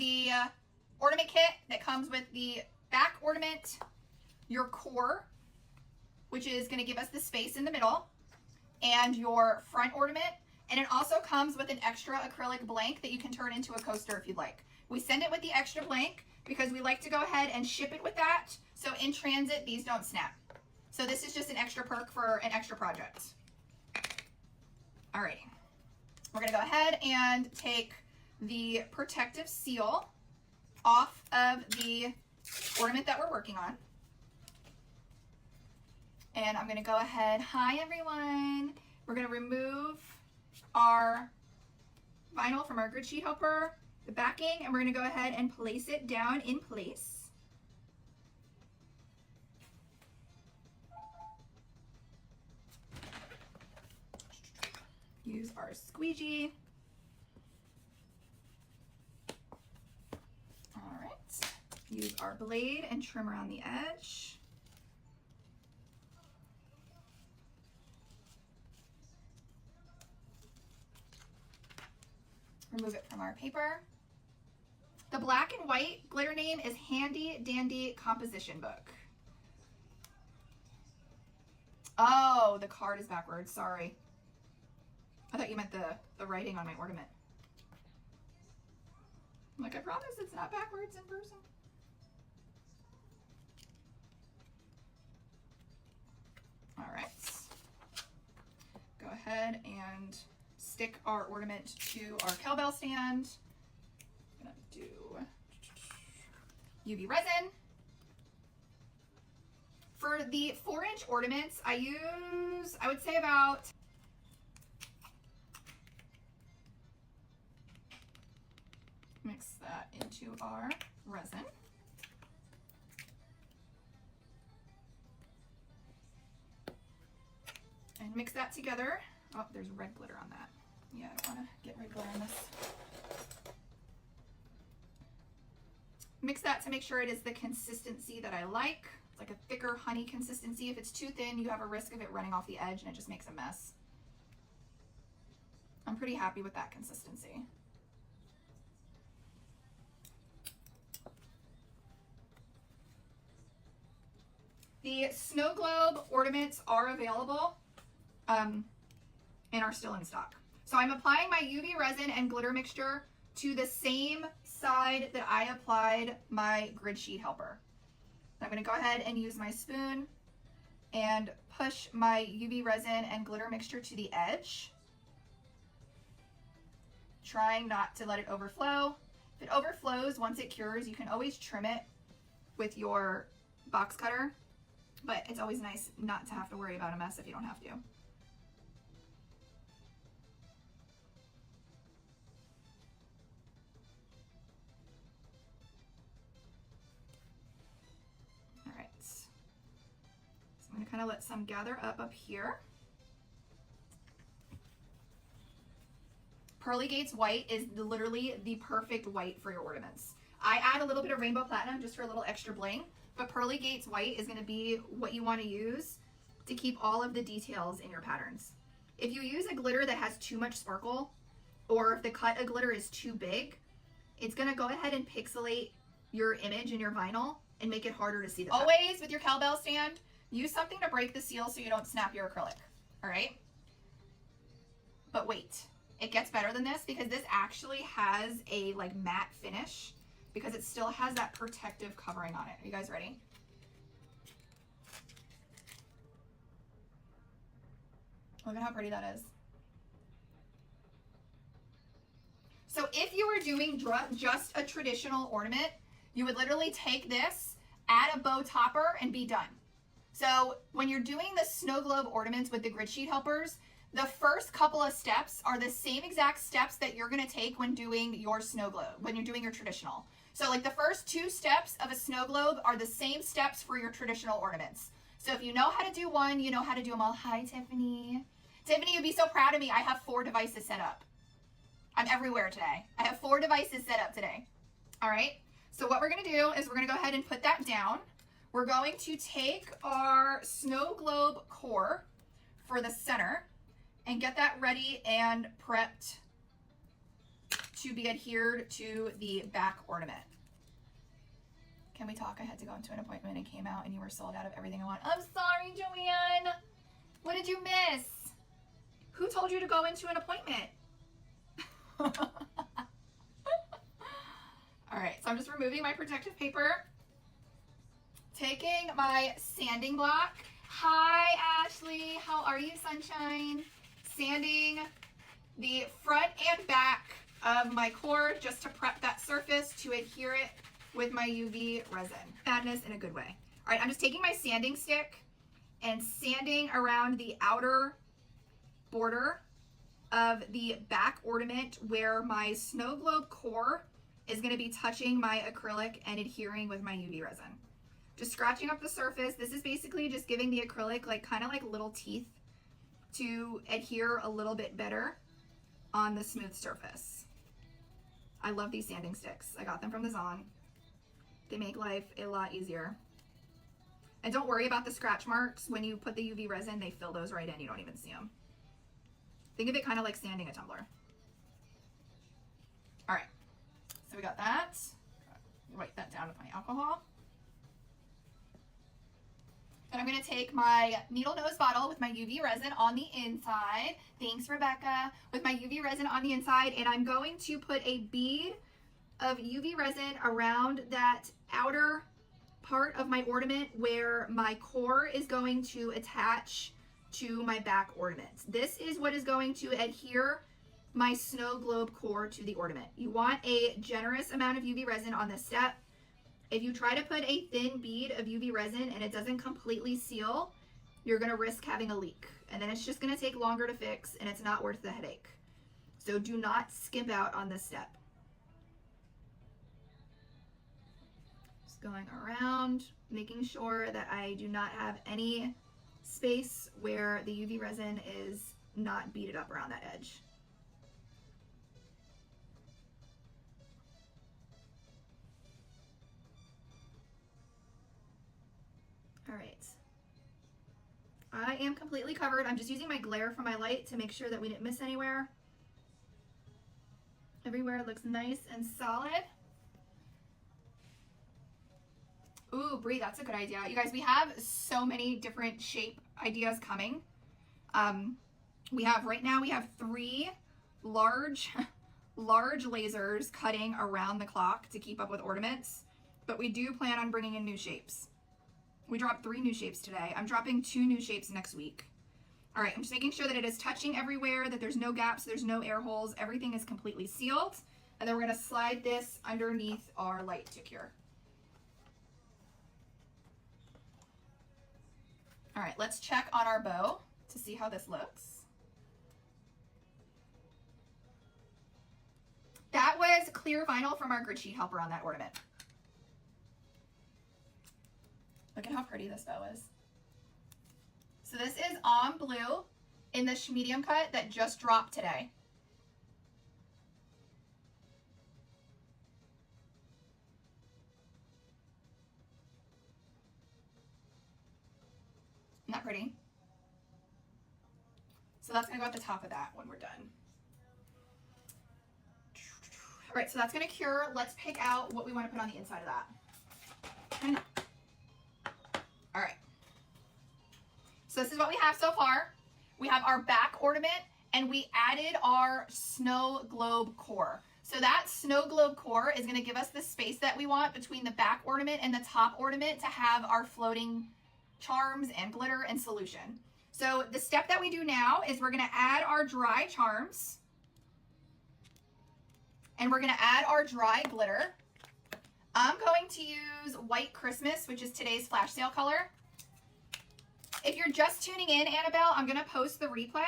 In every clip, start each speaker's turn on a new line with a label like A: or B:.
A: the ornament kit that comes with the back ornament, your core, which is going to give us the space in the middle, and your front ornament. And it also comes with an extra acrylic blank that you can turn into a coaster if you'd like. We send it with the extra blank because we like to go ahead and ship it with that. So in transit, these don't snap. So this is just an extra perk for an extra project. Alrighty. We're going to go ahead and take the protective seal off of the ornament that we're working on. And I'm going to go ahead. Hi, everyone. We're going to remove our vinyl from our grid sheet helper, the backing, and we're going to go ahead and place it down in place. Use our squeegee. All right. Use our blade and trim around the edge. Remove it from our paper. The black and white glitter name is Handy Dandy Composition Book. Oh, the card is backwards. Sorry. I thought you meant the writing on my ornament. I'm like, I promise it's not backwards in person. All right. Go ahead and stick our ornament to our cowbell stand. I'm gonna do UV resin. For the 4-inch ornaments, I would say about mix that into our resin. And mix that together. Oh, there's red glitter on that. Yeah, I don't want to get red glitter on this. Mix that to make sure it is the consistency that I like. It's like a thicker honey consistency. If it's too thin, you have a risk of it running off the edge and it just makes a mess. I'm pretty happy with that consistency. The snow globe ornaments are available and are still in stock. So I'm applying my UV resin and glitter mixture to the same side that I applied my grid sheet helper. I'm going to go ahead and use my spoon and push my UV resin and glitter mixture to the edge, trying not to let it overflow. If it overflows, once it cures, you can always trim it with your box cutter, but it's always nice not to have to worry about a mess if you don't have to. I'm going to kind of let some gather up here. Pearly Gates white is literally the perfect white for your ornaments. I add a little bit of rainbow platinum just for a little extra bling, but Pearly Gates white is going to be what you want to use to keep all of the details in your patterns. If you use a glitter that has too much sparkle, or if the cut of glitter is too big, it's going to go ahead and pixelate your image and your vinyl and make it harder to see the pattern. Always with your cowbell stand, use something to break the seal so you don't snap your acrylic, all right? But wait, it gets better than this because this actually has a like matte finish because it still has that protective covering on it. Are you guys ready? Look at how pretty that is. So if you were doing just a traditional ornament, you would literally take this, add a bow topper, and be done. So when you're doing the snow globe ornaments with the grid sheet helpers, the first couple of steps are the same exact steps that you're gonna take when doing your snow globe, when you're doing your traditional. So like the first 2 steps of a snow globe are the same steps for your traditional ornaments. So if you know how to do one, you know how to do them all. Hi, Tiffany. Tiffany, you'd be so proud of me. I have 4 devices set up. I'm everywhere today. I have 4 devices set up today. All right. So what we're gonna do is we're gonna go ahead and put that down. We're going to take our snow globe core for the center and get that ready and prepped to be adhered to the back ornament. Can we talk? I had to go into an appointment and came out and you were sold out of everything I want. I'm sorry, Joanne. What did you miss? Who told you to go into an appointment? All right, so I'm just removing my protective paper. Taking my sanding block. Hi, Ashley. How are you, sunshine? Sanding the front and back of my core just to prep that surface to adhere it with my UV resin. Madness in a good way. All right, I'm just taking my sanding stick and sanding around the outer border of the back ornament where my snow globe core is going to be touching my acrylic and adhering with my UV resin. Just scratching up the surface. This is basically just giving the acrylic like kind of like little teeth to adhere a little bit better on the smooth surface. I love these sanding sticks. I got them from the Zon. They make life a lot easier. And don't worry about the scratch marks. When you put the UV resin, they fill those right in. You don't even see them. Think of it kind of like sanding a tumbler. All right, so we got that. Write that down with my alcohol. Then I'm going to take my needle nose bottle with my UV resin on the inside. Thanks, Rebecca. With my UV resin on the inside, and I'm going to put a bead of UV resin around that outer part of my ornament where my core is going to attach to my back ornament. This is what is going to adhere my snow globe core to the ornament. You want a generous amount of UV resin on this step. If you try to put a thin bead of UV resin and it doesn't completely seal, you're gonna risk having a leak. And then it's just gonna take longer to fix and it's not worth the headache. So do not skimp out on this step. Just going around, making sure that I do not have any space where the UV resin is not beaded up around that edge. All right, I am completely covered. I'm just using my glare from my light to make sure that we didn't miss anywhere. Everywhere looks nice and solid. Ooh, Brie, that's a good idea. You guys, we have so many different shape ideas coming. Right now we have 3 large lasers cutting around the clock to keep up with ornaments, but we do plan on bringing in new shapes. We dropped 3 new shapes today. I'm dropping 2 new shapes next week. All right, I'm just making sure that it is touching everywhere, that there's no gaps, there's no air holes, everything is completely sealed. And then we're gonna slide this underneath our light to cure. All right, let's check on our bow to see how this looks. That was clear vinyl from our grid sheet helper on that ornament. Look at how pretty this bow is. So this is on blue in the medium cut that just dropped today. Isn't that pretty? So that's gonna go at the top of that when we're done. All right, so that's gonna cure. Let's pick out what we wanna put on the inside of that. All right, so this is what we have so far. We have our back ornament and we added our snow globe core. So that snow globe core is gonna give us the space that we want between the back ornament and the top ornament to have our floating charms and glitter and solution. So the step that we do now is we're gonna add our dry charms and we're gonna add our dry glitter. I'm going to use White Christmas, which is today's flash sale color. If you're just tuning in, Annabelle, I'm gonna post the replay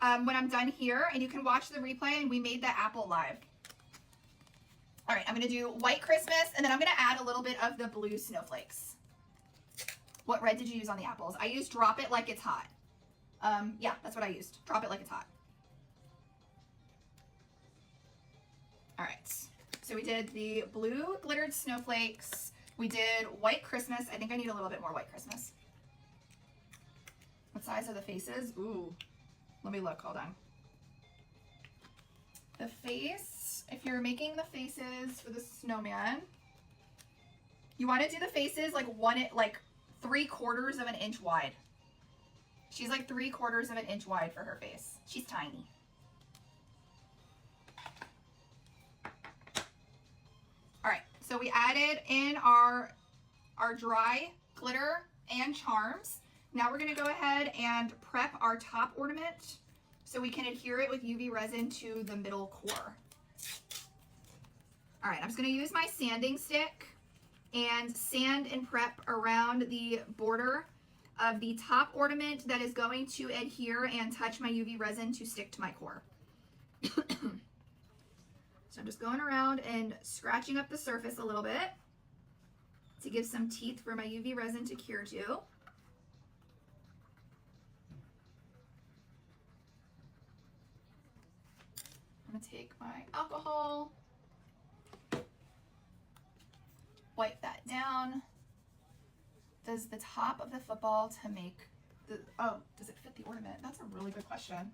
A: when I'm done here and you can watch the replay, and we made that apple live. All right, I'm gonna do White Christmas and then I'm gonna add a little bit of the blue snowflakes. What red did you use on the apples? I used Drop It Like It's Hot. Yeah, that's what I used. Drop It Like It's Hot. All right, so we did the blue glittered snowflakes. We did White Christmas. I think I need a little bit more White Christmas. What size are the faces? Ooh, let me look, hold on. The face, if you're making the faces for the snowman, you want to do the faces like 3/4 of an inch wide. She's like 3/4 of an inch wide for her face. She's tiny. All right, so we added in our dry glitter and charms. Now we're gonna go ahead and prep our top ornament so we can adhere it with UV resin to the middle core. All right, I'm just gonna use my sanding stick and sand and prep around the border of the top ornament that is going to adhere and touch my UV resin to stick to my core. So I'm just going around and scratching up the surface a little bit to give some teeth for my UV resin to cure to. I'm gonna take my alcohol, wipe that down. Does the top of the football to make the, oh, does it fit the ornament? That's a really good question.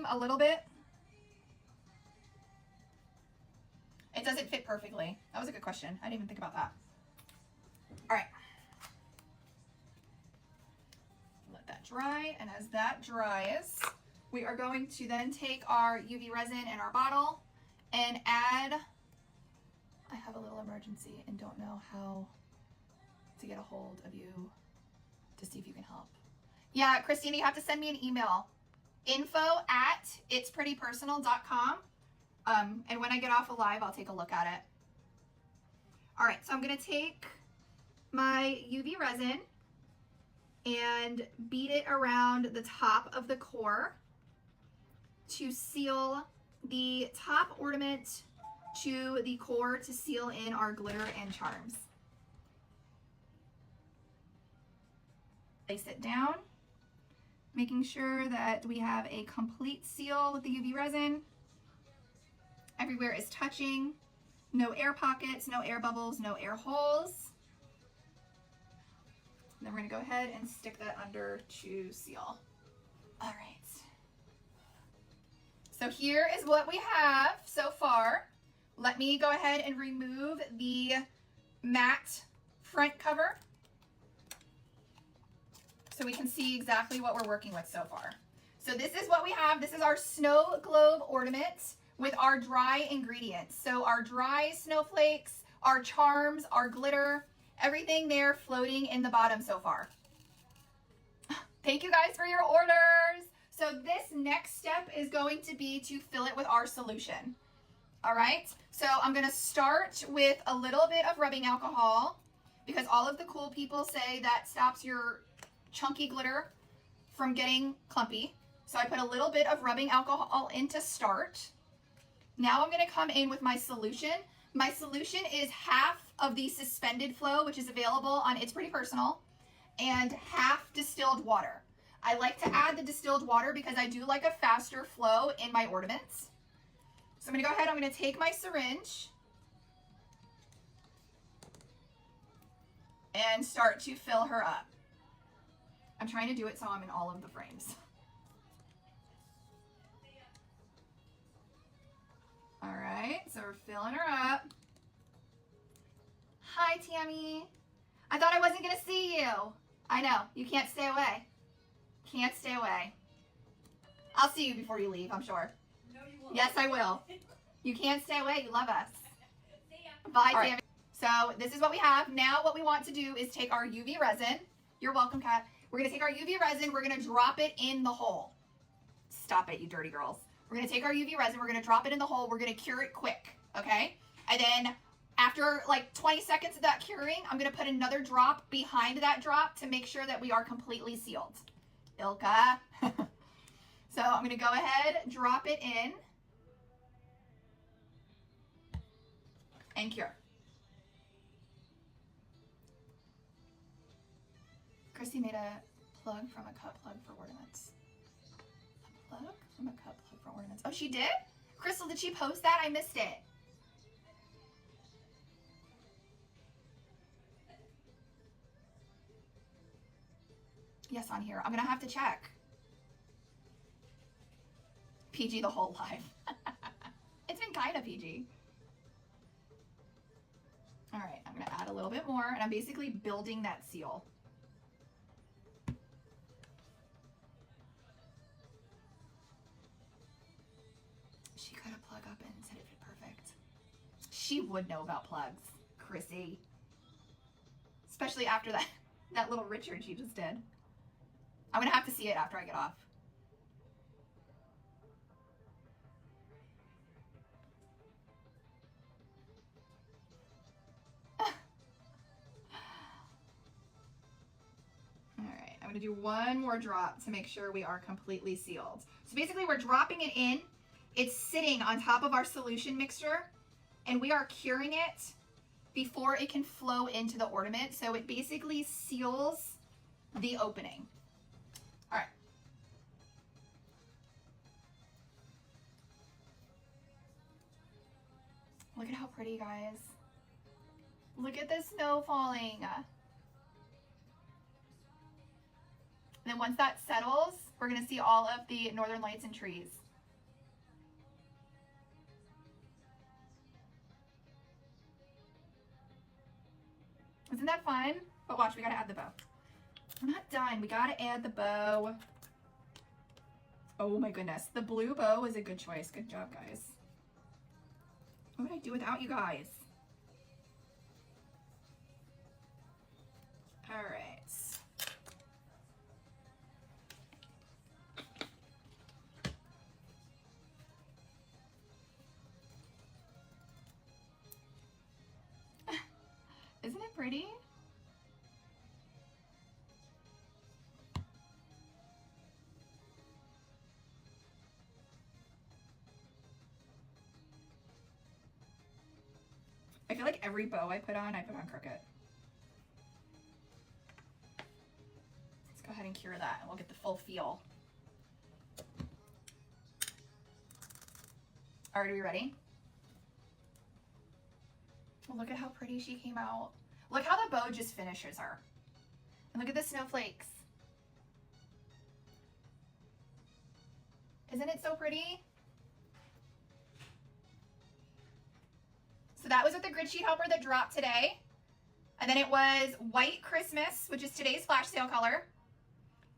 A: A little bit. It doesn't fit perfectly. That was a good question. I didn't even think about that. All right. Let that dry, and as that dries, we are going to then take our UV resin in our bottle and add, I have a little emergency and don't know how to get a hold of you to see if you can help. Yeah, Christina, you have to send me an email. info@itsprettypersonal.com. And when I get off of live, I'll take a look at it. All right, so I'm gonna take my UV resin and beat it around the top of the core to seal the top ornament to the core to seal in our glitter and charms. Place it down, making sure that we have a complete seal with the UV resin. Everywhere is touching, no air pockets, no air bubbles, no air holes. And then we're gonna go ahead and stick that under to seal. All right. So here is what we have so far. Let me go ahead and remove the matte front cover so we can see exactly what we're working with so far. So this is what we have. This is our snow globe ornament with our dry ingredients. So our dry snowflakes, our charms, our glitter, everything there floating in the bottom so far. Thank you guys for your orders. So this next step is going to be to fill it with our solution. All right, so I'm gonna start with a little bit of rubbing alcohol because all of the cool people say that stops your chunky glitter from getting clumpy. So I put a little bit of rubbing alcohol in to start. Now I'm gonna come in with my solution. My solution is half of the suspended flow, which is available on It's Pretty Personal, and half distilled water. I like to add the distilled water because I do like a faster flow in my ornaments. So I'm gonna go ahead, I'm gonna take my syringe and start to fill her up. I'm trying to do it so I'm in all of the frames. All right, so we're filling her up. Hi, Tammy. I thought I wasn't gonna see you. I know, you can't stay away. Can't stay away. I'll see you before you leave, I'm sure.
B: No, you won't.
A: Yes, I will. You can't stay away, you love us. Bye, Tammy. Right. So this is what we have. Now what we want to do is take our UV resin. You're welcome, Kat. We're gonna take our UV resin, we're gonna drop it in the hole. Stop it, you dirty girls. We're gonna take our UV resin, we're gonna drop it in the hole, we're gonna cure it quick, okay? And then after like 20 seconds of that curing, I'm gonna put another drop behind that drop to make sure that we are completely sealed. Ilka. So I'm gonna go ahead, drop it in, and cure. Christy made a plug from a cup plug for ornaments. A plug from a cup plug for ornaments. Oh, she did? Crystal, did she post that? I missed it. Yes, on here. I'm gonna have to check. PG the whole life. It's been kind of PG. All right, I'm gonna add a little bit more, and I'm basically building that seal. She could have plugged up and said it fit perfect. She would know about plugs, Chrissy. Especially after that little Richard she just did. I'm gonna have to see it after I get off. Alright, I'm gonna do one more drop to make sure we are completely sealed. So basically we're dropping it in, it's sitting on top of our solution mixture, and we are curing it before it can flow into the ornament. So it basically seals the opening. All right. Look at how pretty, guys. Look at the snow falling. And then once that settles, we're gonna see all of the northern lights and trees. Isn't that fun? But watch, we gotta add the bow. We're not done. We gotta add the bow. Oh my goodness. The blue bow is a good choice. Good job, guys. What would I do without you guys? All right. Isn't it pretty? I feel like every bow I put on crooked. Let's go ahead and cure that and we'll get the full feel. All right, are we ready? Well, look at how pretty she came out. Look how the bow just finishes her. And look at the snowflakes. Isn't it so pretty? So that was with the grid sheet helper that dropped today. And then it was White Christmas, which is today's flash sale color.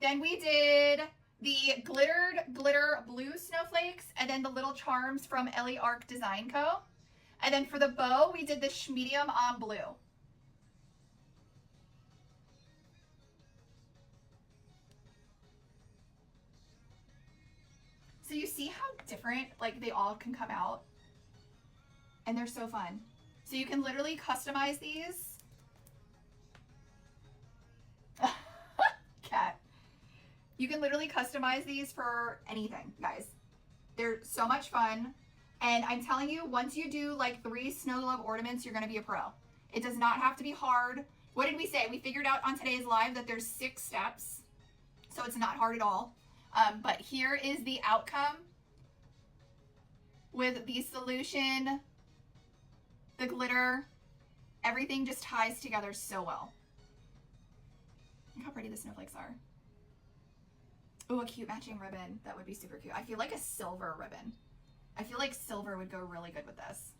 A: Then we did the glittered glitter blue snowflakes and then the little charms from Ellie Arc Design Co. And then for the bow, we did the medium on blue. So you see how different, like, they all can come out? And they're so fun. So you can literally customize these. Cat. You can literally customize these for anything, guys. They're so much fun. And I'm telling you, once you do like 3 snow globe ornaments, you're gonna be a pro. It does not have to be hard. What did we say? We figured out on today's live that there's 6 steps. So it's not hard at all. But here is the outcome with the solution, the glitter, everything just ties together so well. Look how pretty the snowflakes are. Oh, a cute matching ribbon. That would be super cute. I feel like a silver ribbon. I feel like silver would go really good with this.